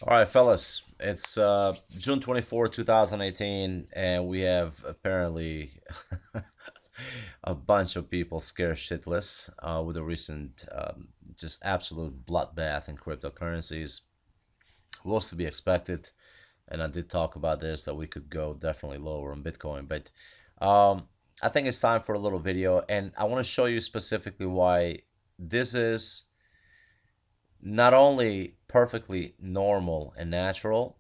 All right, fellas, it's June 24th, 2018, and we have apparently a bunch of people scared shitless with the recent just absolute bloodbath in cryptocurrencies. Was to be expected, and I did talk about this that we could go definitely lower on Bitcoin, but I think it's time for a little video, and I want to show you specifically why this is not only perfectly normal and natural,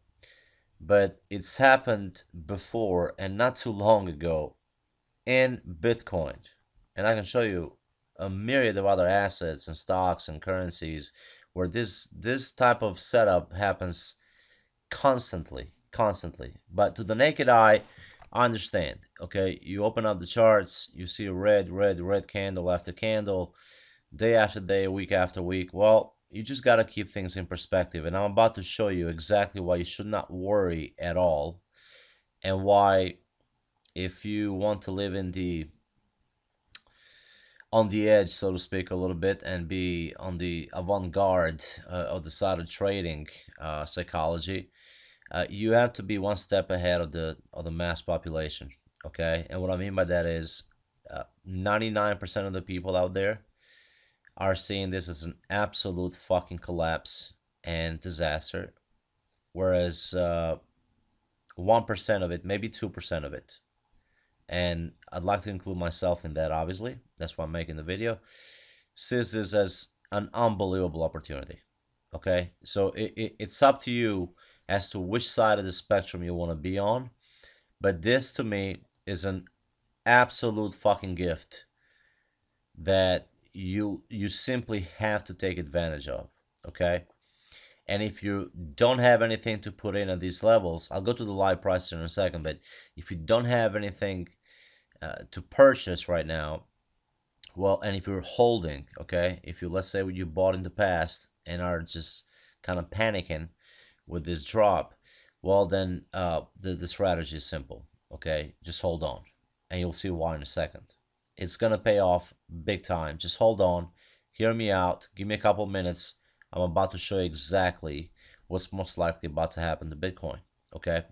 but it's happened before and not too long ago in Bitcoin. And I can show you a myriad of other assets and stocks and currencies where this type of setup happens constantly. But to the naked eye, I understand. Okay, you open up the charts, you see a red candle after candle, day after day, week after week. Well, you just got to keep things in perspective. And I'm about to show you exactly why you should not worry at all, and why, if you want to live in the on the edge, so to speak, a little bit, and be on the avant-garde of the side of trading psychology, you have to be one step ahead of the mass population. Okay, and what I mean by that is 99% of the people out there are seeing this as an absolute fucking collapse and disaster, whereas 1% of it, maybe 2% of it, and I'd like to include myself in that, obviously. That's why I'm making the video. Sees this as an unbelievable opportunity. Okay, so it's up to you as to which side of the spectrum you want to be on. But this to me is an absolute fucking gift that you simply have to take advantage of. Okay, and if you don't have anything to put in at these levels, I'll go to the live price in a second, but if you don't have anything to purchase right now, well, and if you're holding, okay, if you, let's say you bought in the past and are just kind of panicking with this drop, well, then the strategy is simple. Okay, just hold on, and you'll see why in a second. It's gonna pay off big time. Just hold on, hear me out, give me a couple minutes. I'm about to show you exactly what's most likely about to happen to Bitcoin. Okay,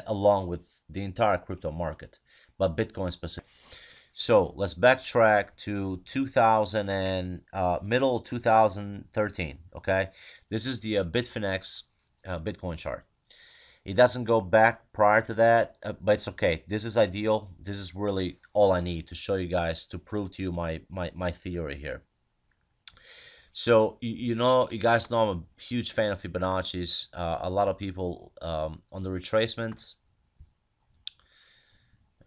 along with the entire crypto market, but Bitcoin specific. So let's backtrack to 2000 and middle 2013. Okay, this is the Bitfinex Bitcoin chart. It doesn't go back prior to that, but it's okay. This is ideal. This is really all I need to show you guys, to prove to you my theory here. So you guys know I'm a huge fan of Fibonacci's. A lot of people on the retracement.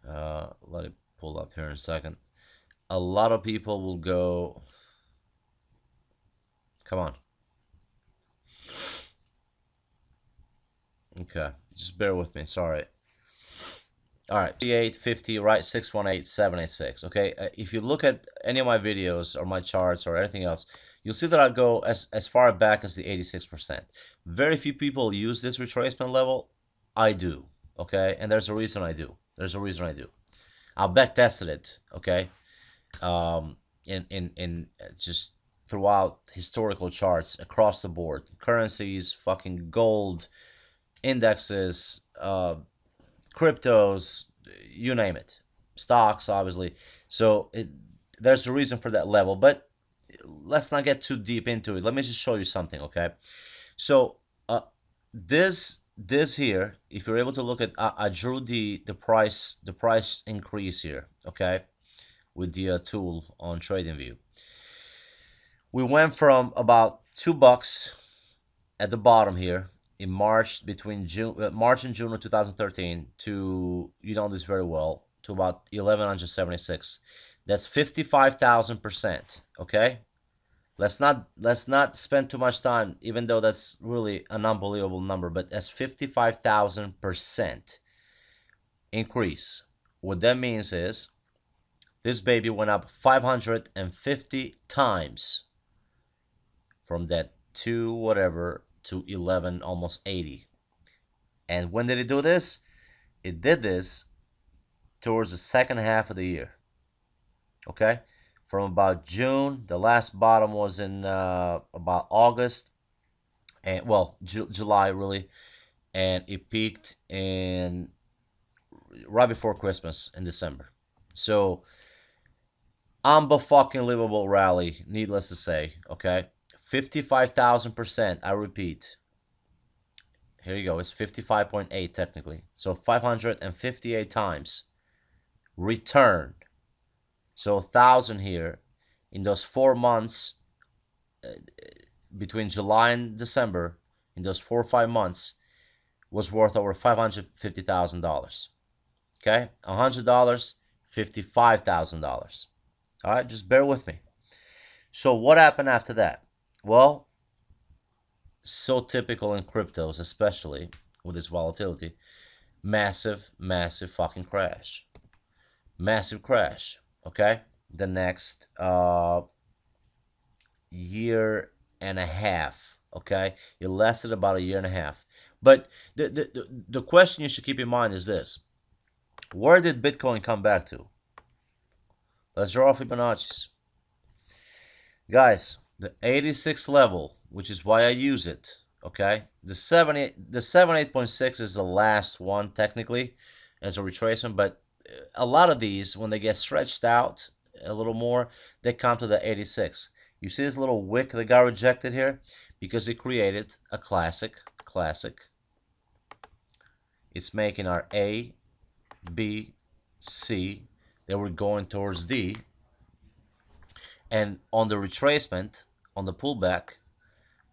Let it pull up here in a second. A lot of people will go. Come on. Okay, just bear with me. Sorry. All right, 3850, right? 618,786. Okay, if you look at any of my videos or my charts or anything else, you'll see that I go as far back as the 86%. Very few people use this retracement level. I do. Okay, and there's a reason I do. There's a reason I do. I back tested it. Okay, in just throughout historical charts across the board, currencies, fucking gold, indexes, cryptos, you name it, stocks, obviously. So there's a reason for that level, but let's not get too deep into it. Let me just show you something, okay? So this here, if you're able to look at, I drew the price increase here, okay, with the tool on TradingView. We went from about $2 at the bottom here in March, between March and June of 2013, to, you know this very well, to about 1176. That's 55,000%. Okay, let's not spend too much time, even though that's really an unbelievable number, but that's 55,000% increase. What that means is this baby went up 550 times from that 2 whatever to 11, almost 80. And when did it do this? It did this towards the second half of the year. Okay, from about June, the last bottom was in about August, and well, July really, and it peaked in right before Christmas in December. So fucking livable rally, needless to say. Okay, 55,000%. I repeat. Here you go. It's 55.8 technically. So 558 times return. So 1,000 here in those 4 months between July and December. In those 4 or 5 months, was worth over $550,000. Okay, $100, $55,000. All right, just bear with me. So what happened after that? Well, so typical in cryptos, especially with this volatility, massive, massive fucking crash. Massive crash. Okay, the next year and a half. Okay, it lasted about a year and a half. But the question you should keep in mind is this: where did Bitcoin come back to? Let's draw Fibonacci's. Guys, the 86 level, which is why I use it, okay? The 78.6 is the last one technically as a retracement, but a lot of these, when they get stretched out a little more, they come to the 86. You see this little wick that got rejected here? Because it created a classic. It's making our A, B, C. Then we're going towards D. And on the retracement, on the pullback,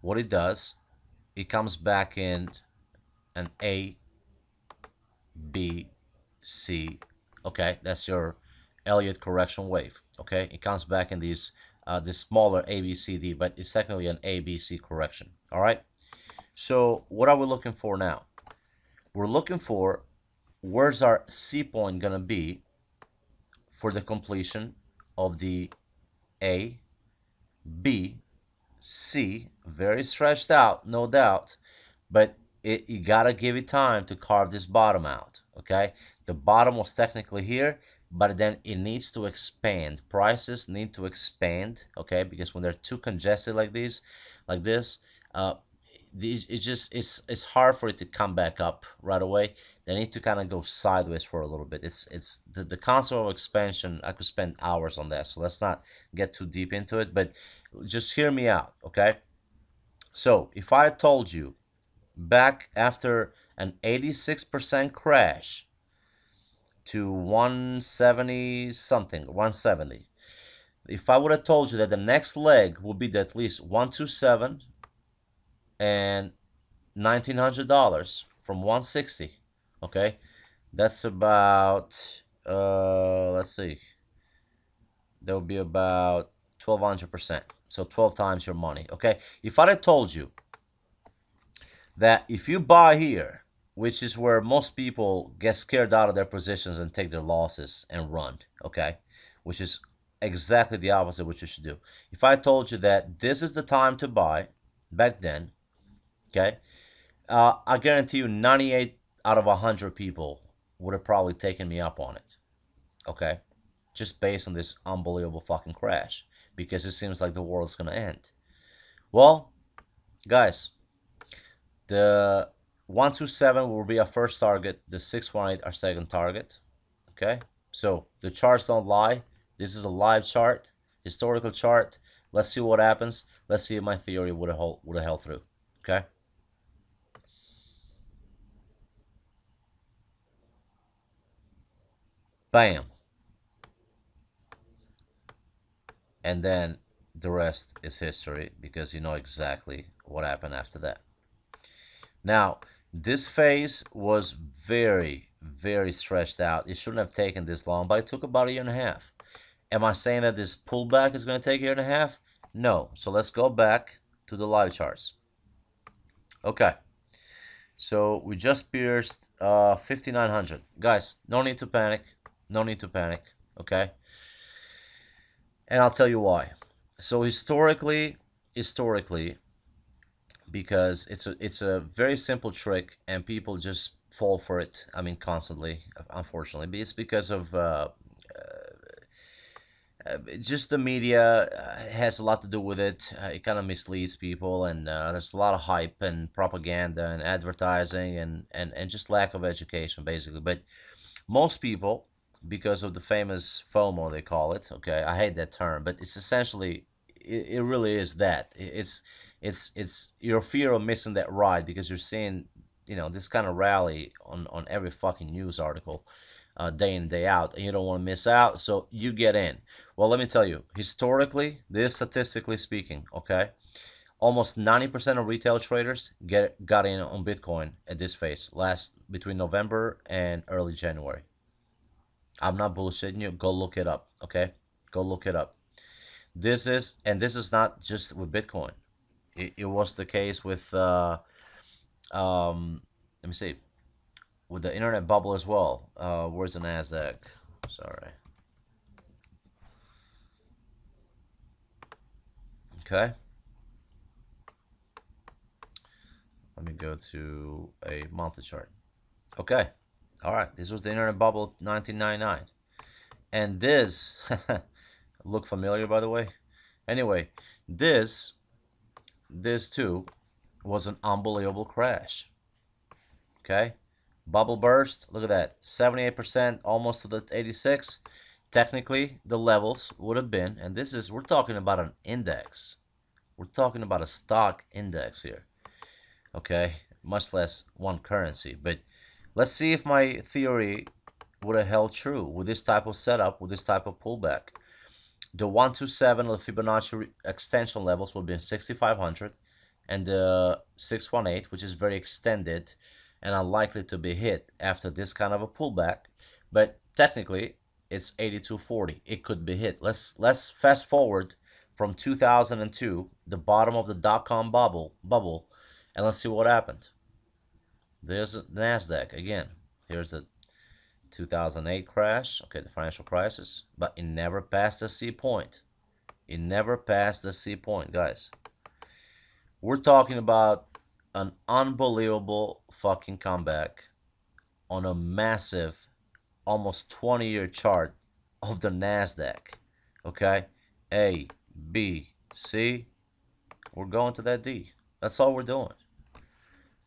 what it does, it comes back in an A, B, C. Okay, that's your Elliott correction wave. Okay, it comes back in these this smaller A, B, C, D, but it's technically an A, B, C correction. All right. So what are we looking for now? We're looking for where's our C point gonna be for the completion of the A, B, C, very stretched out, no doubt, but you gotta give it time to carve this bottom out. Okay, the bottom was technically here, but then it needs to expand. Prices need to expand. Okay, because when they're too congested like these, like this, it's hard for it to come back up right away. They need to kind of go sideways for a little bit. It's the concept of expansion. I could spend hours on that, so let's not get too deep into it, but just hear me out. Okay, so if I told you back after an 86% crash to 170 something, 170, if I would have told you that the next leg will be at least 127 and $1,900 from 160, okay, that's about let's see, that would be about 1,200%, so 12 times your money. Okay, if I had told you that if you buy here, which is where most people get scared out of their positions and take their losses and run, okay, which is exactly the opposite what you should do. If I told you that this is the time to buy back then, okay, I guarantee you 98 out of 100 people would have probably taken me up on it. Okay, just based on this unbelievable fucking crash, because it seems like the world's gonna end. Well, guys, the 127 will be our first target, the 618 our second target. Okay, so the charts don't lie. This is a live chart, historical chart. Let's see what happens. Let's see if my theory would have held through. Okay. Bam. And then the rest is history, because you know exactly what happened after that. Now, this phase was very, very stretched out. It shouldn't have taken this long, but it took about a year and a half. Am I saying that this pullback is going to take a year and a half? No. So let's go back to the live charts. Okay. So we just pierced 5,900. Guys, no need to panic. No need to panic. Okay. And I'll tell you why. So historically, because it's a very simple trick and people just fall for it. I mean, constantly, unfortunately, but it's because of Just the media has a lot to do with it. It kind of misleads people, and there's a lot of hype and propaganda and advertising and just lack of education, basically. But most people, because of the famous FOMO, they call it. Okay, I hate that term, but it's essentially, it really is that. It's your fear of missing that ride because you're seeing, this kind of rally on every fucking news article, day in day out, and you don't want to miss out, so you get in. Well, let me tell you, historically, this statistically speaking, okay, almost 90% of retail traders got in on Bitcoin at this phase last between November and early January. I'm not bullshitting you. Go look it up, okay? Go look it up. This is not just with Bitcoin. It was the case with let me see, with the internet bubble as well. Where's the Nasdaq? Sorry. Okay. Let me go to a monthly chart. Okay. All right. This was the internet bubble 1999. And this look familiar, by the way. Anyway, this too was an unbelievable crash. Okay. Bubble burst. Look at that. 78%, almost to the 86. Technically, the levels would have been, and we're talking about an index. We're talking about a stock index here. Okay. Much less one currency. But let's see if my theory would have held true with this type of setup, with this type of pullback. The 127 of the Fibonacci extension levels would be 6,500, and the 618, which is very extended and unlikely to be hit after this kind of a pullback, but technically it's 8240. It could be hit. Let's fast forward from 2002, the bottom of the dot-com bubble, and let's see what happened. There's the Nasdaq again. Here's the 2008 crash, okay, the financial crisis, but it never passed the C point. It never passed the C point, guys. We're talking about an unbelievable fucking comeback on a massive, almost 20-year chart of the Nasdaq. Okay, A, B, C. We're going to that D. That's all we're doing.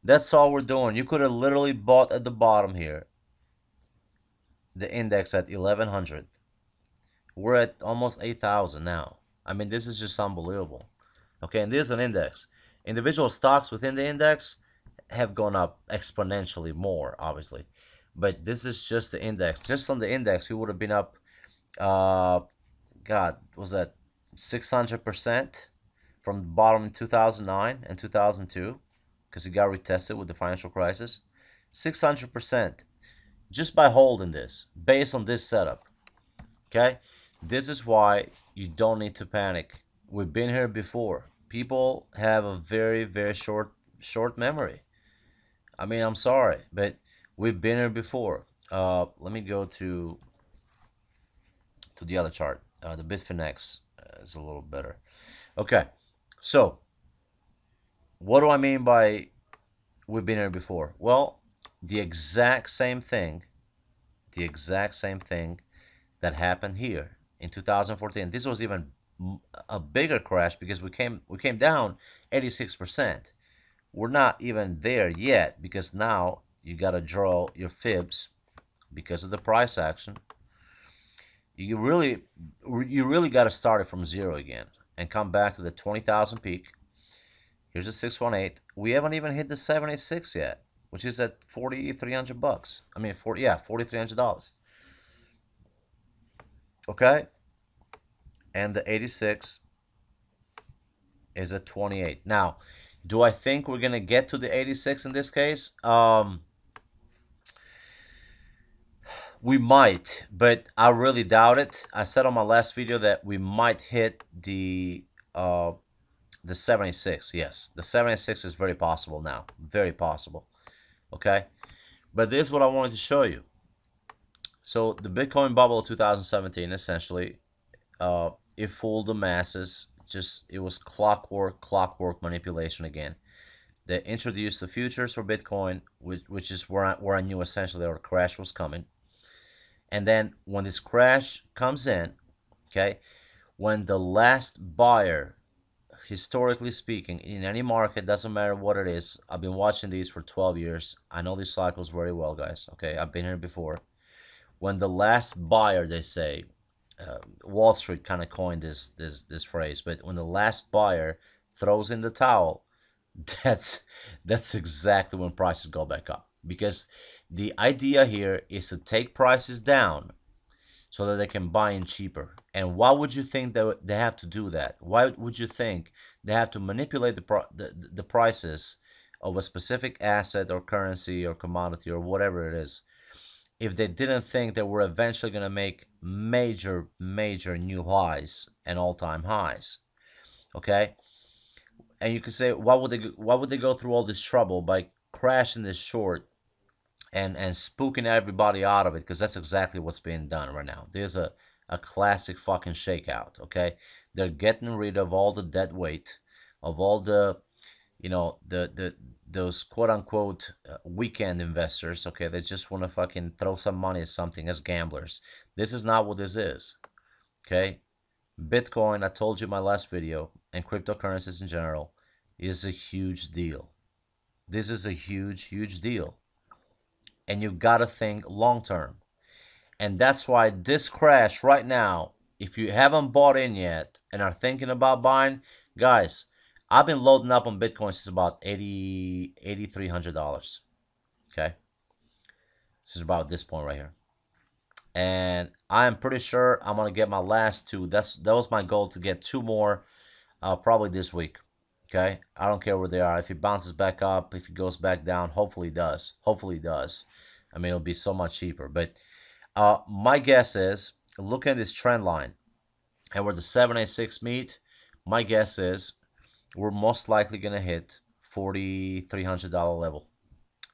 That's all we're doing. You could have literally bought at the bottom here the index at 1100. We're at almost 8,000 now. I mean, this is just unbelievable. Okay, and this is an index. Individual stocks within the index have gone up exponentially more, obviously. But this is just the index. Just on the index, you would have been up, God, was that 600% from the bottom in 2009 and 2002? Because it got retested with the financial crisis. 600% just by holding this, based on this setup. Okay? This is why you don't need to panic. We've been here before. People have a very, very short memory. I mean, I'm sorry, but we've been here before. Let me go to the other chart. The Bitfinex is a little better. Okay, so what do I mean by we've been here before? Well, the exact same thing that happened here in 2014. This was even a bigger crash because we came down 86%. We're not even there yet because now you got to draw your fibs because of the price action. You really got to start it from zero again and come back to the 20,000 peak. Here's the 618. We haven't even hit the 786 yet, which is at 4,300 bucks. I mean, $4,300. Okay, and the 86 is at 28. Now, do I think we're gonna get to the 86 in this case? We might, but I really doubt it. I said on my last video that we might hit the 76. Yes, the 76 is very possible now. Very possible. Okay, but this is what I wanted to show you. So the Bitcoin bubble of 2017, essentially, it fooled the masses. It was clockwork manipulation again. They introduced the futures for Bitcoin, which is where I knew essentially our crash was coming. And then when this crash comes in, Okay, when the last buyer, historically speaking, in any market, doesn't matter what it is. I've been watching these for 12 years. I know these cycles very well, guys. Okay, I've been here before. When the last buyer, they say, Wall Street kind of coined this phrase, but when the last buyer throws in the towel, that's that's exactly when prices go back up. Because the idea here is to take prices down so that they can buy in cheaper. And why would you think that they have to do that? Why would you think they have to manipulate the prices of a specific asset or currency or commodity or whatever it is if they didn't think that we're eventually going to make major new highs and all-time highs? Okay, and you could say, why would they go through all this trouble by crashing this short and spooking everybody out of it? Because that's exactly what's being done right now. There's a classic fucking shakeout. Okay, they're getting rid of all the dead weight of all the, the those quote unquote weekend investors. Okay, they just want to fucking throw some money at something as gamblers. This is not what this is. Okay, Bitcoin, I told you in my last video, and cryptocurrencies in general, is a huge deal. This is a huge deal. And you gotta think long term. And that's why this crash right now, if you haven't bought in yet and are thinking about buying, guys, I've been loading up on Bitcoin since about $8,300. Okay, this is about this point right here. And I am pretty sure I'm gonna get my last two. That was my goal, to get two more, probably this week. Okay, I don't care where they are. If it bounces back up, if it goes back down, hopefully it does. Hopefully it does. I mean, it'll be so much cheaper. But my guess is, looking at this trend line and where the 786 meet, my guess is we're most likely gonna hit $4,300 level.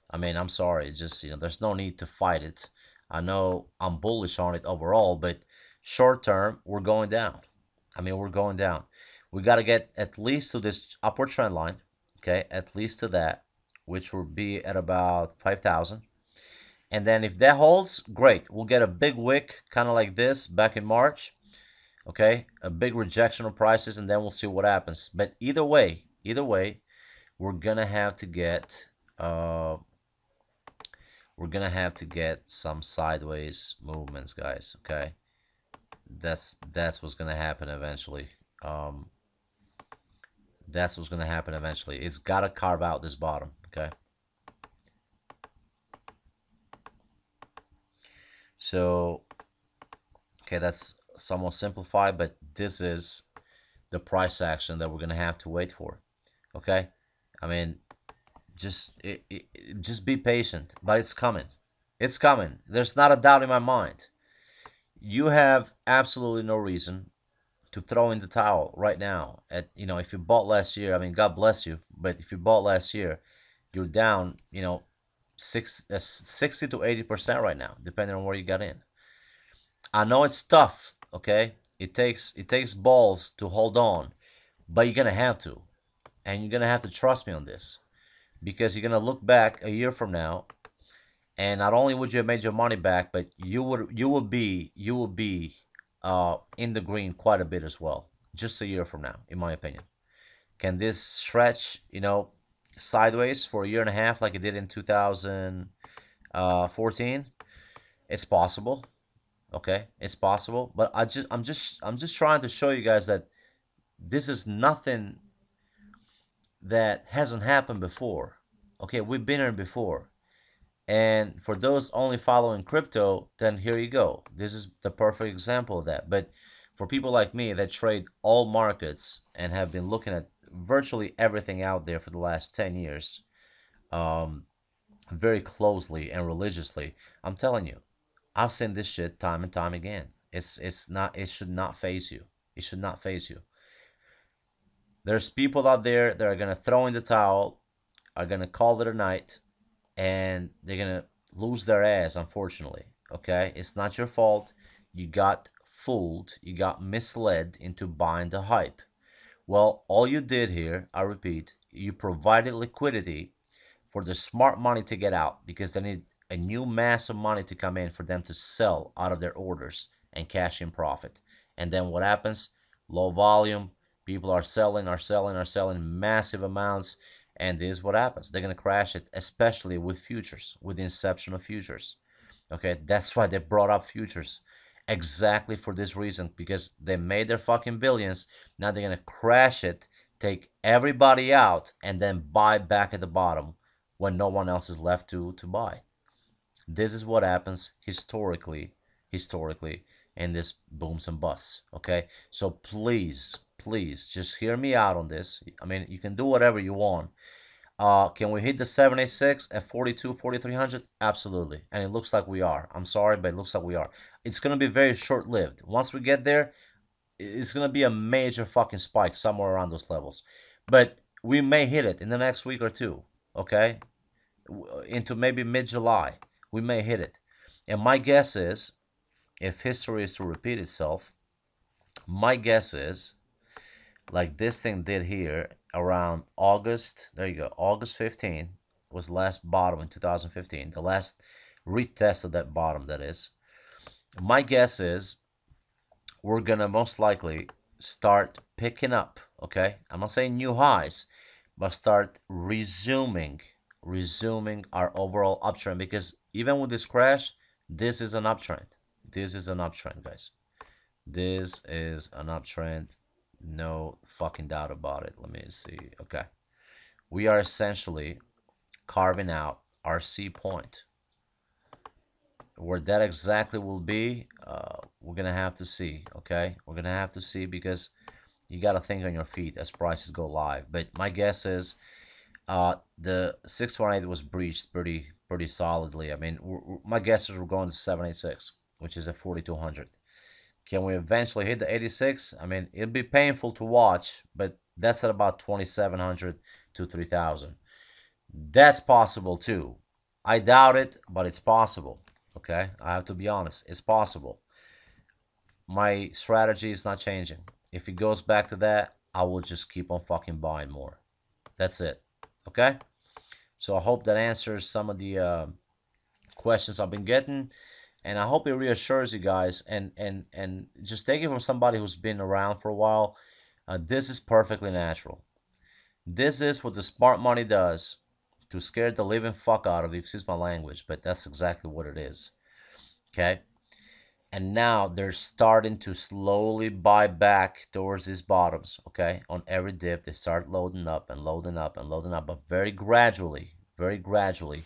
I mean, I'm sorry, it's just, there's no need to fight it. I know I'm bullish on it overall, but short term, we're going down. I mean, we're going down. We got to get at least to this upward trend line, okay? At least to that, which will be at about 5,000. And then if that holds, great. We'll get a big wick, kind of like this back in March, okay? A big rejection of prices, and then we'll see what happens. But either way, we're gonna have to get some sideways movements, guys. Okay, that's what's gonna happen eventually. That's what's gonna happen eventually. It's gotta carve out this bottom. Okay. So, okay, that's somewhat simplified, but this is the price action that we're gonna have to wait for. Okay, I mean, just be patient, but it's coming. It's coming. There's not a doubt in my mind. You have absolutely no reason to throw in the towel right now. If you bought last year, I mean, God bless you, but if you bought last year, you're down, 60 to 80% right now, depending on where you got in. I know it's tough, okay? It takes balls to hold on, but you're gonna have to, and you're gonna have to trust me on this, because you're gonna look back a year from now, and not only would you have made your money back, but you will be in the green quite a bit as well, just a year from now, in my opinion. Can this stretch, sideways for a year and a half like it did in 2014? It's possible. Okay, it's possible, but I'm just trying to show you guys that this is nothing that hasn't happened before. Okay, we've been here before. And for those only following crypto, then here you go. This is the perfect example of that. But for people like me that trade all markets and have been looking at virtually everything out there for the last 10 years, very closely and religiously, I'm telling you, I've seen this shit time and time again. It should not phase you. It should not phase you. There's people out there that are gonna throw in the towel, are gonna call it a night, and they're gonna lose their ass, unfortunately. Okay, it's not your fault. You got fooled, you got misled into buying the hype. Well, all you did here, I repeat, you provided liquidity for the smart money to get out, because they need a new mass of money to come in for them to sell out of their orders and cash in profit. And then what happens? Low volume. People are selling, massive amounts. And this is what happens. They're going to crash it, especially with futures, with the inception of futures. Okay, that's why they brought up futures. Exactly for this reason, because they made their fucking billions. Now they're going to crash it, take everybody out, and then buy back at the bottom when no one else is left to buy. This is what happens historically in this booms and busts. Okay, so please just hear me out on this. I mean, you can do whatever you want. Can we hit the 786 at 42 4300? Absolutely, and it looks like we are. I'm sorry, but it looks like we are. It's gonna be very short-lived. Once we get there, it's gonna be a major fucking spike somewhere around those levels, but we may hit it in the next week or two. Okay, into maybe mid-July, we may hit it. And my guess is, if history is to repeat itself, my guess is, like this thing did here around August, there you go, August 15 was the last bottom in 2015, the last retest of that bottom, that is. My guess is we're gonna most likely start picking up, okay? I'm not saying new highs, but start resuming our overall uptrend, because even with this crash, this is an uptrend. This is an uptrend, guys. This is an uptrend. No fucking doubt about it. Let me see. Okay. We are essentially carving out our C point. Where that exactly will be, we're going to have to see. Okay. We're going to have to see, because you got to think on your feet as prices go live. But my guess is the 618 was breached pretty solidly. I mean, my guess is we're going to 786, which is at 4200. Can we eventually hit the 86? I mean, it'll be painful to watch, but that's at about 2700 to 3000. That's possible too. I doubt it, but it's possible. Okay, I have to be honest, it's possible. My strategy is not changing. If it goes back to that, I will just keep on fucking buying more. That's it. Okay, so I hope that answers some of the questions I've been getting, and I hope it reassures you guys, and just take it from somebody who's been around for a while. This is perfectly natural. This is what the smart money does to scare the living fuck out of you. Excuse my language, but that's exactly what it is. Okay, and now they're starting to slowly buy back towards these bottoms. Okay, on every dip they start loading up and loading up and loading up, but very gradually, very gradually.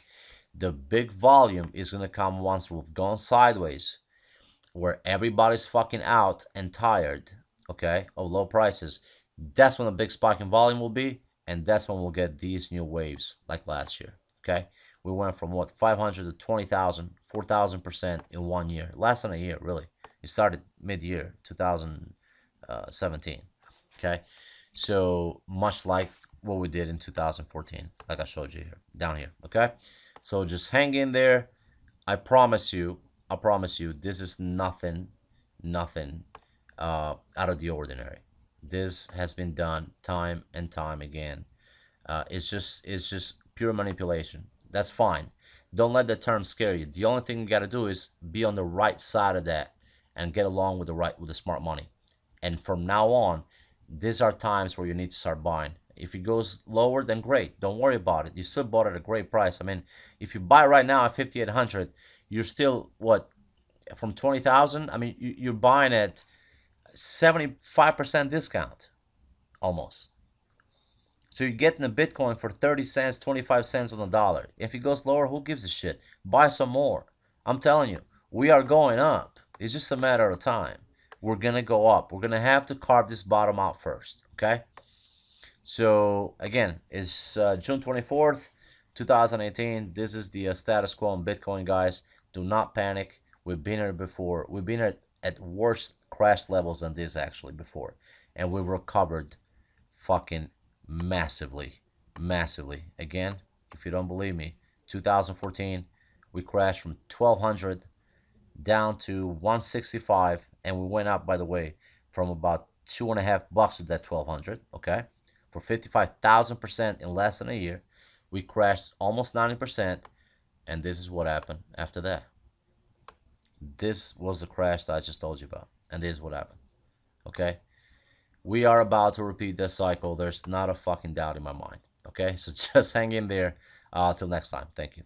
The big volume is going to come once we've gone sideways, where everybody's fucking out and tired, okay, of low prices. That's when the big spike in volume will be, and that's when we'll get these new waves like last year, okay? We went from what, 500 to 20,000, 4,000% in 1 year. Less than a year, really. It started mid-year 2017, okay? So much like what we did in 2014, like I showed you here, down here, okay? So just hang in there. I promise you, this is nothing out of the ordinary. This has been done time and time again. It's just pure manipulation. That's fine. Don't let the term scare you. The only thing you got to do is be on the right side of that and get along with the smart money. And from now on, these are times where you need to start buying. If it goes lower, then great. Don't worry about it. You still bought at a great price. I mean, if you buy right now at 5,800, you're still, what, from 20,000? I mean, you're buying at 75% discount, almost. So you're getting a Bitcoin for 30 cents, 25 cents on the dollar. If it goes lower, who gives a shit? Buy some more. I'm telling you, we are going up. It's just a matter of time. We're going to go up. We're going to have to carve this bottom out first, okay? So, again, it's June 24th, 2018. This is the status quo on Bitcoin, guys. Do not panic. We've been here before. We've been at worse crash levels than this, actually, before. And we've recovered fucking massively. Again, if you don't believe me, 2014, we crashed from 1,200 down to 165, and we went up, by the way, from about $2.50 to that 1,200, okay? For 55,000% in less than a year. We crashed almost 90%, and this is what happened after that. This was the crash that I just told you about, and this is what happened. Okay, we are about to repeat this cycle. There's not a fucking doubt in my mind. Okay, so just hang in there. Till next time. Thank you.